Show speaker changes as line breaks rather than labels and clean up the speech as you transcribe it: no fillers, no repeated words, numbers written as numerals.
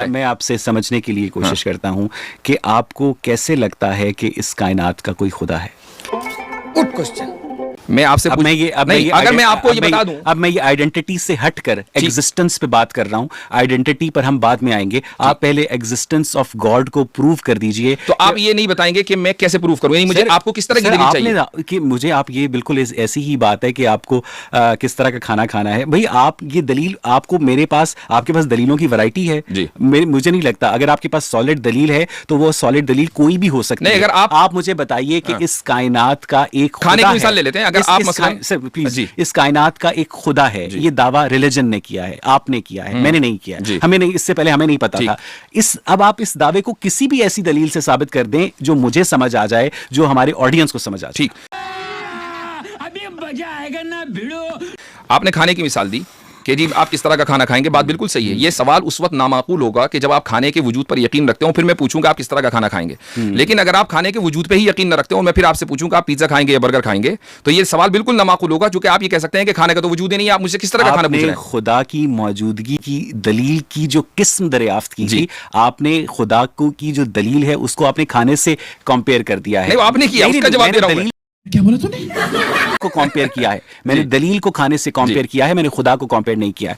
मैं आपसे समझने के लिए कोशिश करता हूं कि आपको कैसे लगता है कि इस कायनात का कोई खुदा है।
Good question. मैं आपसे
अब मैं ये
अगर मैं आपको ये बता दूं,
अब मैं ये आइडेंटिटी से हटकर एग्जिस्टेंस पे बात कर रहा हूं। आइडेंटिटी पर हम बाद में आएंगे। आप पहले एग्जिस्टेंस ऑफ गॉड को प्रूव कर दीजिए।
तो आप ये नहीं बताएंगे कि मैं कैसे प्रूव करूं, मुझे आपको किस तरह की दलील चाहिए?
कि मुझे आप ये बिल्कुल ऐसी ही बात है कि आपको किस तरह का खाना खाना है। भाई आप ये दलील, आपको मेरे पास, आपके पास दलीलों की वैरायटी है। मुझे नहीं लगता अगर आपके पास सॉलिड दलील है तो वो सॉलिड दलील कोई भी हो सकती है।
अगर आप
मुझे बताइए कि इस कायनात का एक
खाने की मिसाल ले लेते हैं। अगर आप मसलन
प्लीज, इस कायनात का एक खुदा है, ये दावा रिलीजन ने किया है, आपने किया है, मैंने नहीं किया है, हमें नहीं, इससे पहले हमें नहीं पता था। अब आप इस दावे को किसी भी ऐसी दलील से साबित कर दें जो मुझे समझ आ जाए, जो हमारे ऑडियंस को समझ आ जाए।
ठीक, अभी मजा आएगा ना भिड़ो। आपने खाने की मिसाल दी कि जी आप किस तरह का खाना खाएंगे, बात बिल्कुल सही है। ये सवाल उस वक्त नामाकूल होगा कि जब आप खाने के वजूद पर यकीन रखते हो, फिर मैं पूछूंगा आप किस तरह का खाना खाएंगे। लेकिन अगर आप खाने के वजूद पे ही यकीन न रखते हो, मैं फिर आपसे पूछूंगा आप पिज्जा खाएंगे या बर्गर खाएंगे, तो ये सवाल बिल्कुल नामाकूल होगा, क्योंकि आप ये कह सकते हैं कि खाने का तो वजूद ही नहीं है, आप मुझसे किस तरह का खाना पूछ रहे हैं।
खुदा की मौजूदगी की दलील की जो किस्म दरियाफ्त की थी, आपने खुदा को की जो दलील है उसको आपने खाने से कंपेयर कर दिया है।
नहीं, आपने किया, उसका जवाब दे रहा हूं।
क्या बोला तूने? को कंपेयर किया है मैंने, दलील को खाने से कंपेयर किया है, मैंने खुदा को कंपेयर नहीं किया है।